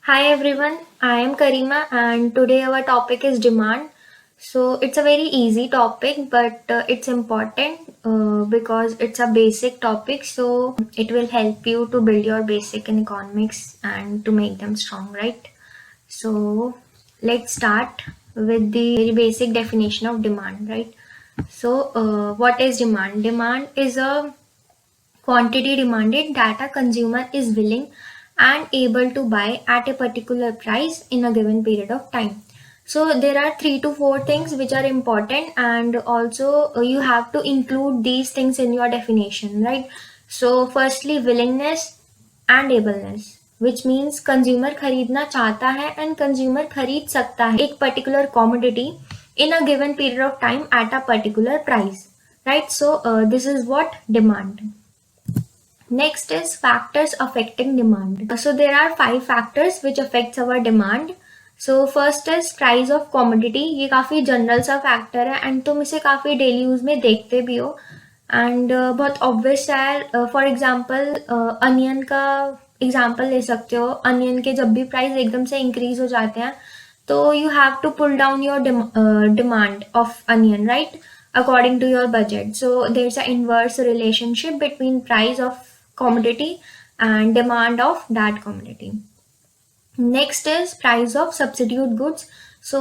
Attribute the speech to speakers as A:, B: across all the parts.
A: Hi everyone, I am Karima and today our topic is demand. So it's a very easy topic but it's important because it's a basic topic, so it will help you to build your basic in economics and to make them strong, right? So let's start with the very basic definition of demand, right? So what is demand? Demand is a quantity demanded that a consumer is willing and able to buy at a particular price in a given period of time. So there are 3 to 4 things which are important, and also you have to include these things in your definition, right? So firstly, willingness and ableness, which means consumer खरीदना चाहता है and consumer खरीद सकता है एक particular commodity in a given period of time at a particular price, right? So this is what demand. Next is factors affecting demand. So there are 5 factors which affects our demand. So first is price of commodity. ये काफ़ी general सा factor है and तुम इसे काफ़ी daily use में देखते भी हो एंड बहुत ऑब्वियस है. फॉर एग्जांपल अनियन का एग्जांपल ले सकते हो. अनियन के जब भी प्राइस एकदम से इंक्रीज हो जाते हैं तो you have to pull down your demand of onion, right, according to your budget. So there's an inverse relationship between price of commodity and demand of that commodity. Next is price of substitute goods. So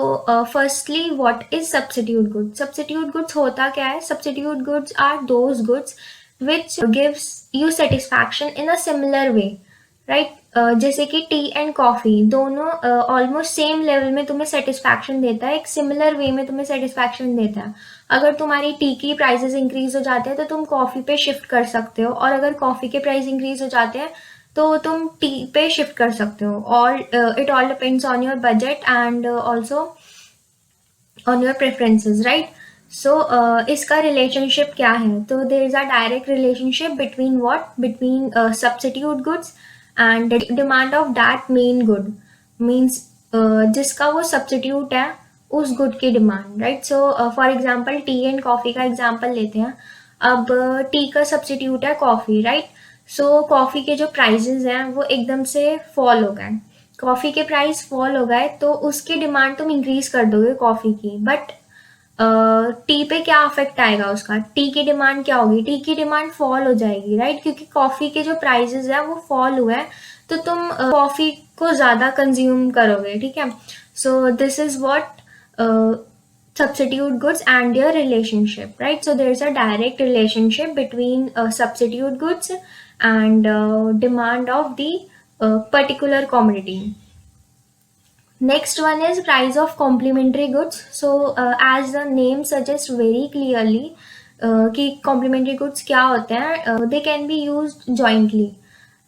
A: firstly, what is substitute goods? Substitute goods होता क्या है? Substitute goods are those goods which gives you satisfaction in a similar way, right? जैसे कि T and coffee दोनों almost same level में तुम्हें satisfaction देता है, एक सिमिलर वे में तुम्हें सेटिस्फैक्शन देता है. अगर तुम्हारी टी की प्राइसेस इंक्रीज हो जाते हैं तो तुम कॉफ़ी पे शिफ्ट कर सकते हो, और अगर कॉफ़ी के प्राइस इंक्रीज हो जाते हैं तो तुम टी पे शिफ्ट कर सकते हो. All it all depends on your budget and also on your preferences, right? So इसका रिलेशनशिप क्या है? तो there is a direct relationship between what, between substitute goods and demand of that main good. Means जिसका वो substitute है उस good की demand, right? So for example tea and coffee का एग्जाम्पल लेते हैं. अब टी का सब्स्टिट्यूट है कॉफ़ी, राइट? सो कॉफ़ी के जो प्राइजेज हैं वो एकदम से फॉल हो गए. कॉफ़ी के प्राइस फॉल हो गए तो उसकी डिमांड तुम इंक्रीज कर दोगे कॉफ़ी की, बट टी पे क्या अफेक्ट आएगा उसका? टी की डिमांड क्या होगी? टी की डिमांड फॉल हो जाएगी, राइट? क्योंकि कॉफ़ी के जो प्राइजेज हैं वो फॉल हुए हैं तो तुम कॉफ़ी को ज़्यादा कंज्यूम करोगे, ठीक है? So this is what substitute goods and their relationship, right? So there's a direct relationship between substitute goods and demand of the particular commodity. Next one is price of complementary goods. So as the name suggests very clearly कि complementary goods क्या होते हैं, they can be used jointly.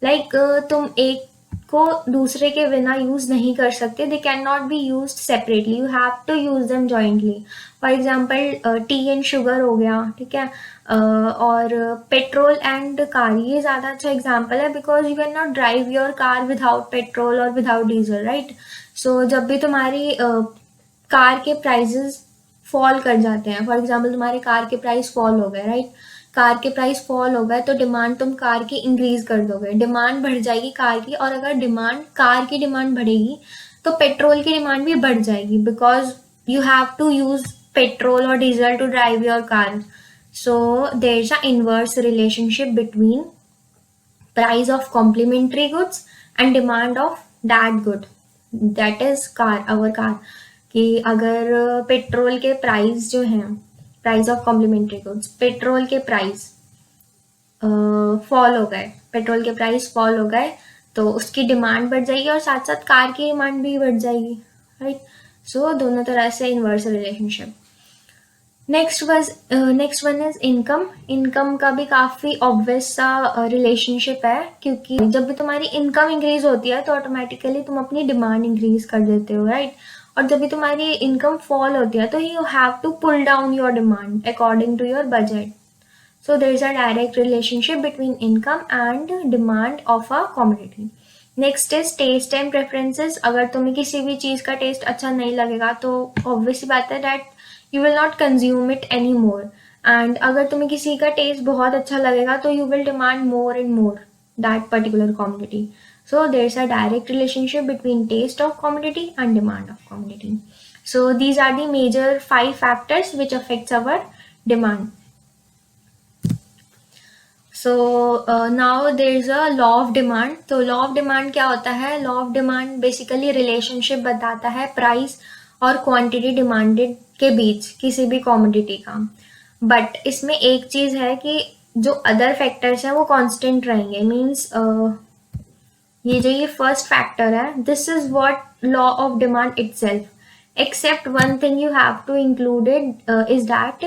A: Like तुम एक को दूसरे के बिना यूज नहीं कर सकते. They can not be use separately, you have to use them jointly. For example tea and sugar हो गया, ठीक है, और पेट्रोल एंड कार, ये ज़्यादा अच्छा एग्जाम्पल है because you can not drive your car without petrol और विदाउट डीजल, राइट? सो जब भी तुम्हारी कार के प्राइजेस फॉल कर जाते हैं, फॉर एग्जाम्पल तुम्हारे कार के प्राइस फॉल हो गए, राइट? कार के प्राइस फॉल हो गए तो डिमांड तुम कार की इंक्रीज कर दोगे, डिमांड बढ़ जाएगी कार की, और अगर कार की डिमांड बढ़ेगी तो पेट्रोल की डिमांड भी बढ़ जाएगी because you have to use petrol और diesel to drive your car. So there is a inverse relationship between price of complementary goods and demand of that good, that is car, our car. कि अगर petrol के price जो हैं, price of complementary goods, petrol के price fall हो गए, petrol के price fall हो गए तो उसकी डिमांड बढ़ जाएगी और साथ साथ कार की डिमांड भी बढ़ जाएगी, राइट? सो दोनों तरह से inverse relationship. Next one is income. Income का भी काफ़ी ऑब्वियस सा रिलेशनशिप है, क्योंकि जब भी तुम्हारी इनकम इंक्रीज होती है तो ऑटोमेटिकली तुम अपनी डिमांड इंक्रीज कर देते हो, राइट? और जब भी तुम्हारी इनकम फॉल होती है तो you have to pull down your demand according to your budget. So there is a direct relationship between income and demand of a commodity. Next is taste and preferences. अगर तुम्हें किसी भी चीज़ का test अच्छा नहीं लगेगा तो ऑब्वियस बात है that you will not consume it any more. And अगर तुम्हें किसी का टेस्ट बहुत अच्छा लगेगा तो you will demand more and more that particular commodity. So there's a direct relationship between taste of commodity and demand of commodity. So these are the major 5 factors which affects our demand. So now there's a law of demand. तो law of demand क्या होता है? Law of demand basically relationship बताता है price और quantity demanded के बीच किसी भी कॉमोडिटी का. बट इसमें एक चीज है कि जो अदर फैक्टर्स हैं वो कांस्टेंट रहेंगे. मीन्स ये फर्स्ट फैक्टर है, this is what law of demand itself. Except one thing you have to include it is that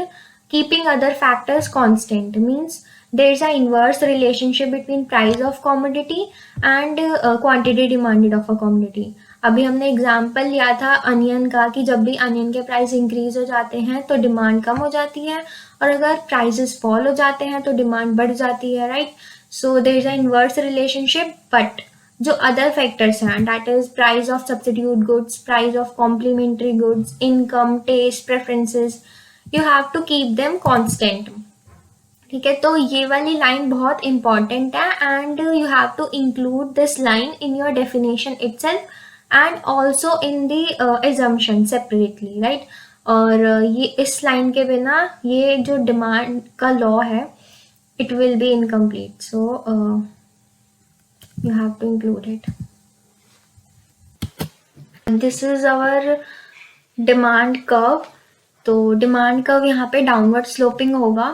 A: keeping other factors constant means there is a inverse relationship between price of commodity and quantity demanded of a commodity. अभी हमने example लिया था onion का कि जब भी onion के price increase हो जाते हैं तो डिमांड कम हो जाती है, और अगर प्राइसेस फॉल हो जाते हैं तो डिमांड बढ़ जाती है, right. So there is a inverse relationship. But जो अदर फैक्टर्स हैं, that is price of substitute goods, price of complementary goods, income, taste, preferences, you have to keep them constant. ठीक है, तो ये वाली लाइन बहुत इंपॉर्टेंट है and you have to include this line in your definition itself and also in the assumption separately, right. और ये इस लाइन के बिना ये जो डिमांड का लॉ है it will be incomplete. So you have to include it. And this is our demand curve. तो डिमांड कर्व यहाँ पे डाउनवर्ड स्लोपिंग होगा.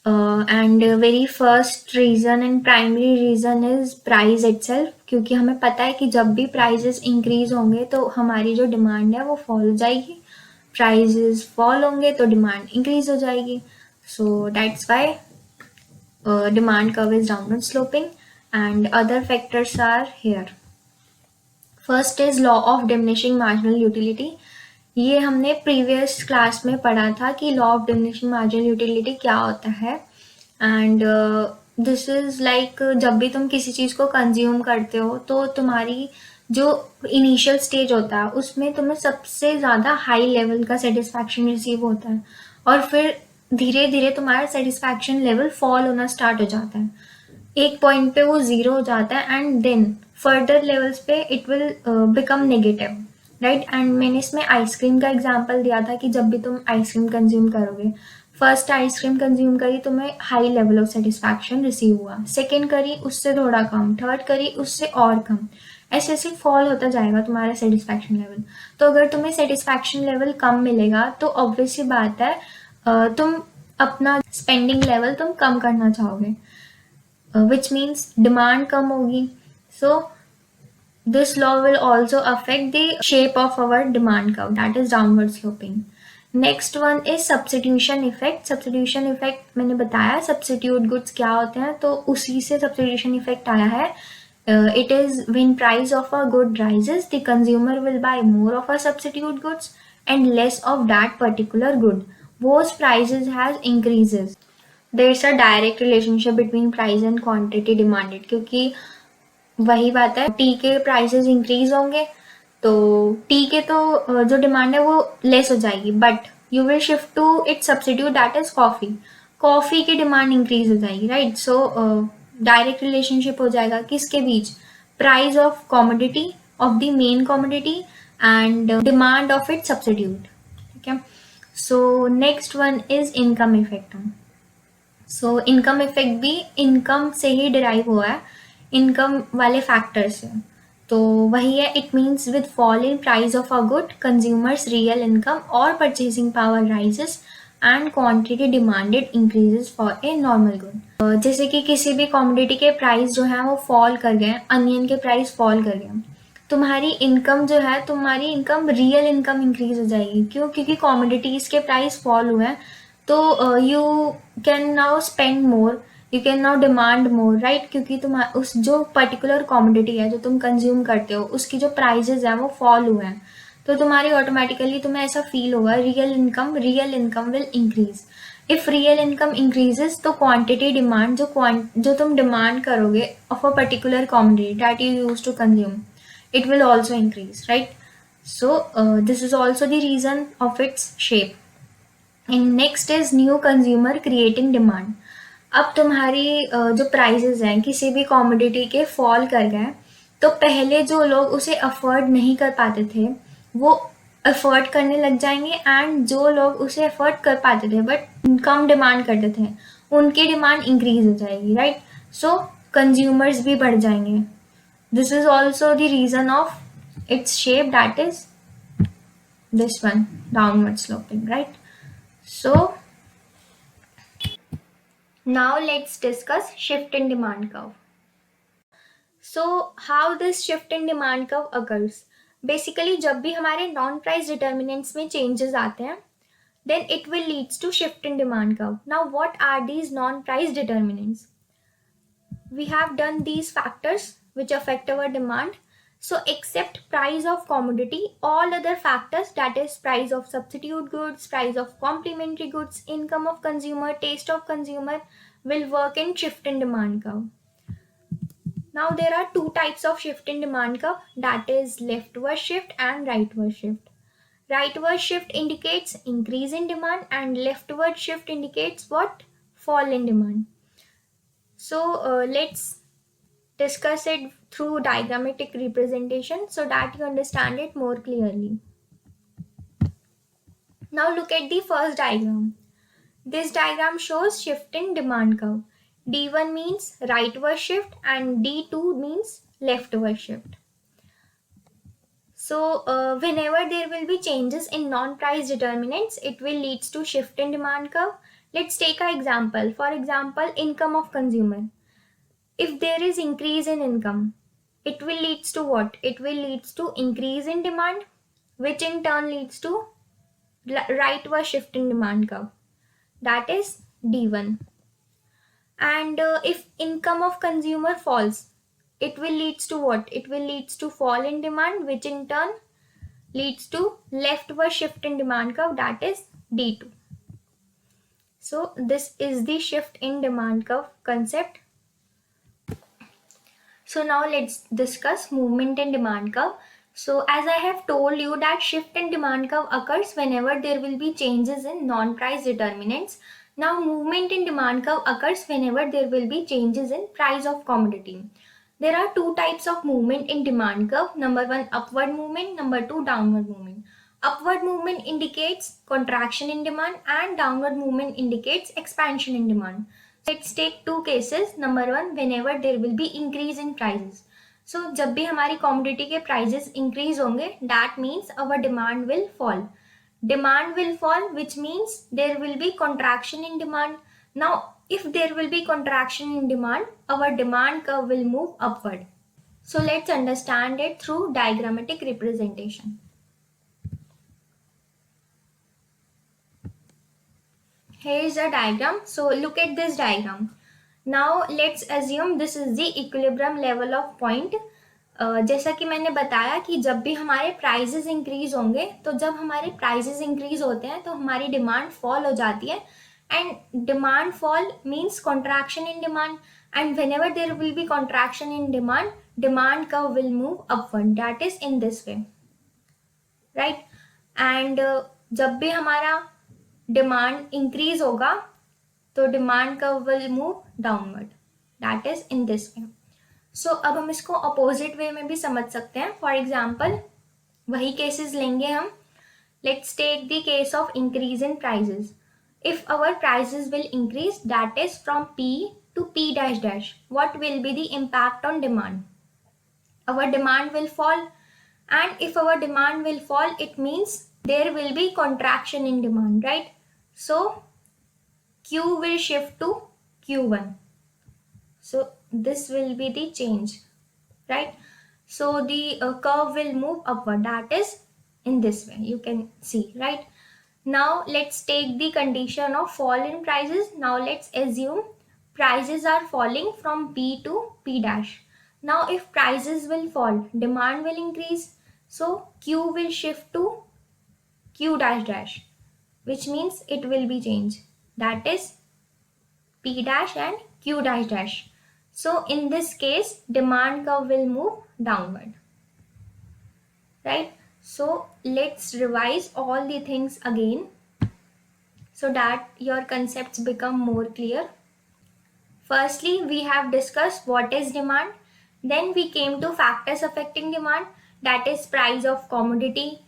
A: And very first reason and primary reason is price itself, क्योंकि हमें पता है कि जब भी प्राइजेस इंक्रीज होंगे तो हमारी जो डिमांड है वो फॉल हो जाएगी. प्राइजेस फॉल होंगे तो डिमांड इंक्रीज हो जाएगी. So that's why demand curve is downward sloping. And other factors are here. First is law of diminishing marginal utility. ये हमने प्रीवियस क्लास में पढ़ा था कि law of diminishing marginal utility क्या होता है. एंड दिस इज लाइक जब भी तुम किसी चीज़ को कंज्यूम करते हो तो तुम्हारी जो इनिशियल स्टेज होता है उसमें तुम्हें सबसे ज़्यादा हाई लेवल का सेटिस्फैक्शन रिसीव होता है, और फिर धीरे धीरे तुम्हारा सेटिस्फैक्शन लेवल फॉल होना स्टार्ट हो जाता है. एक पॉइंट पे वो जीरो हो जाता है एंड देन फर्दर लेवल्स पे it will become negative, right. And मैंने इसमें आइसक्रीम का एग्जांपल दिया था कि जब भी तुम आइसक्रीम कंज्यूम करोगे, फर्स्ट आइसक्रीम कंज्यूम करी तुम्हें high level of satisfaction receive हुआ, सेकेंड करी उससे थोड़ा कम, थर्ड करी उससे और कम, ऐसे ऐसे फॉल होता जाएगा तुम्हारा सेटिस्फैक्शन लेवल. तो अगर तुम्हें सेटिस्फैक्शन लेवल कम मिलेगा तो ऑब्वियसली बात है तुम अपना स्पेंडिंग लेवल तुम कम करना चाहोगे, which means demand कम होगी. So this law will also affect the shape of our demand curve, that is downward sloping. Next one is substitution effect. Substitution effect मैंने बताया substitute goods क्या होते हैं, तो उसी से substitution effect आया है. It is when price of a good rises, the consumer will buy more of a substitute goods and less of that particular good. Whose prices has increases. There is a direct relationship between price and quantity demanded, क्योंकि वही बात है, T के prices increase होंगे तो T के तो जो डिमांड है वो लेस हो जाएगी, but you will shift to it substitute that is coffee, coffee की डिमांड इंक्रीज हो जाएगी, राइट. सो डायरेक्ट रिलेशनशिप हो जाएगा किसके बीच, price of commodity of the main commodity and demand of it substitute. ठीक है. So next one is income effect. So income effect भी इनकम से ही डिराइव हुआ है, इनकम वाले फैक्टर से. तो वही है, it means with fall in price of a good consumers real income और purchasing power rises and quantity demanded increases for a normal good. जैसे कि किसी भी कॉमोडिटी के प्राइस जो है वो फॉल कर गए, अनियन के प्राइस फॉल कर गए, तुम्हारी इनकम जो है, तुम्हारी इनकम रियल इनकम इंक्रीज हो जाएगी. क्यों? क्योंकि कॉमोडिटीज के प्राइस फॉल हुए हैं, तो you can now spend more, you can now demand more, right. क्योंकि तुम उस जो पर्टिकुलर कॉमोडिटी है जो तुम कंज्यूम करते हो उसकी जो प्राइजेज हैं वो फॉल हुए हैं, तो तुम्हारी ऑटोमेटिकली तुम्हें ऐसा फील होगा real income will increase. If real income increases तो क्वांटिटी डिमांड जो तुम डिमांड करोगे of a particular commodity that you use to consume, it will also increase, right. So this is also the reason of its shape. And next is new consumer creating demand. अब तुम्हारी जो prices हैं किसी भी commodity के fall कर गए तो पहले जो लोग उसे अफोर्ड नहीं कर पाते थे वो अफोर्ड करने लग जाएंगे, एंड जो लोग उसे अफोर्ड कर पाते थे बट कम डिमांड करते थे उनकी डिमांड इंक्रीज हो जाएगी, राइट? सो कंज्यूमर्स भी बढ़ जाएंगे. This is also the reason of its shape, that is this one, downward sloping, right? So now let's discuss shift in demand curve. So how this shift in demand curve occurs? Basically जब भी हमारे non price determinants में changes आते हैं then it will leads to shift in demand curve. Now what are these non price determinants? We have done these factors which affect our demand. So except price of commodity, all other factors, that is price of substitute goods, price of complementary goods, income of consumer, taste of consumer, will work in shift in demand curve. Now there are two types of shift in demand curve, that is leftward shift and rightward shift. Rightward shift indicates increase in demand and leftward shift indicates what? Fall in demand. So let's discuss it through diagrammatic representation so that you understand it more clearly. Now look at the first diagram. This diagram shows shift in demand curve. D1 means rightward shift and D2 means leftward shift. So whenever there will be changes in non-price determinants, it will lead to shift in demand curve. Let's take an example. For example, income of consumer. If there is increase in income, it will leads to what? It will leads to increase in demand, which in turn leads to rightward shift in demand curve. That is D1. And if income of consumer falls, it will leads to what? It will leads to fall in demand, which in turn leads to leftward shift in demand curve, that is D2. So this is the shift in demand curve concept. So now let's discuss movement in demand curve. So as I have told you that shift in demand curve occurs whenever there will be changes in non-price determinants. Now movement in demand curve occurs whenever there will be changes in price of commodity. There are two types of movement in demand curve. Number one, upward movement. Number two, downward movement. Upward movement indicates contraction in demand and downward movement indicates expansion in demand. Let's take two cases. Number one, whenever there will be increase in prices. So जब भी हमारी commodity के prices increase होंगे, that means our demand will fall. Demand will fall, which means there will be contraction in demand. Now, if there will be contraction in demand, our demand curve will move upward. So let's understand it through diagrammatic representation. Here is a diagram. So look at this diagram. Now let's assume this is the equilibrium level of point. जैसा कि मैंने बताया कि जब भी हमारे prices increase होंगे, तो जब हमारे प्राइजेस इंक्रीज होते हैं तो हमारी डिमांड फॉल हो जाती है, and demand fall means contraction in demand, and whenever there will be contraction in demand, demand curve will move upward, that is in this way, right? And जब भी हमारा डिमांड इंक्रीज होगा तो demand curve will move downward, that is in this way. So अब हम इसको opposite way में भी समझ सकते हैं. फॉर एग्जाम्पल वही केसेस लेंगे हम. Let's take the case of increase in prices. If our prices will increase, that is from P to P dash dash, what will be the impact on demand? Our demand will fall, and if our demand will fall, it means there will be contraction in demand, right? So Q will shift to Q1. So this will be the change, right? So the curve will move upward, that is in this way, you can see, right? Now let's take the condition of fall in prices. Now let's assume prices are falling from P to P dash. Now if prices will fall, demand will increase, so Q will shift to Q dash dash, which means it will be change, that is P dash and Q dash dash. So in this case, demand curve will move downward, right? So let's revise all the things again so that your concepts become more clear. Firstly, we have discussed what is demand. Then we came to factors affecting demand, that is price of commodity,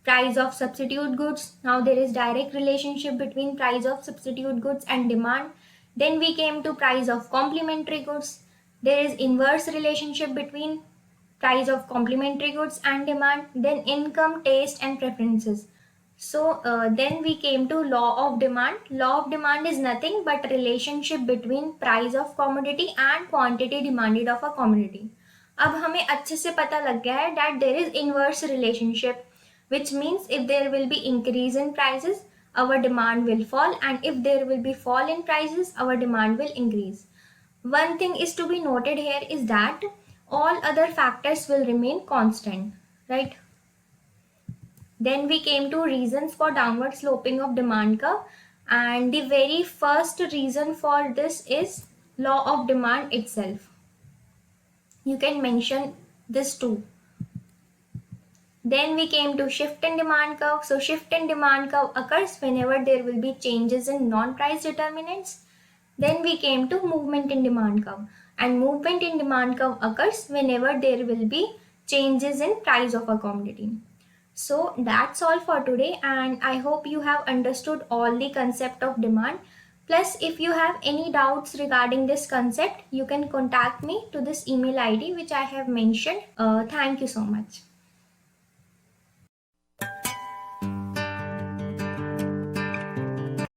A: price of substitute goods. Now there is direct relationship between price of substitute goods and demand. Then we came to price of complementary goods. There is inverse relationship between price of complementary goods and demand. Then income, taste and preferences. So then we came to law of demand. Law of demand is nothing but relationship between price of commodity and quantity demanded of a commodity. अब हमें अच्छे से पता लग गया है that there is inverse relationship, which means if there will be increase in prices, our demand will fall, and if there will be fall in prices, our demand will increase. One thing is to be noted here is that all other factors will remain constant, right? Then we came to reasons for downward sloping of demand curve, and the very first reason for this is law of demand itself. You can mention this too. Then we came to shift in demand curve. So shift in demand curve occurs whenever there will be changes in non-price determinants. Then we came to movement in demand curve, and movement in demand curve occurs whenever there will be changes in price of a commodity. So that's all for today, and I hope you have understood all the concept of demand. Plus, if you have any doubts regarding this concept, you can contact me to this email ID which I have mentioned. Thank you so much.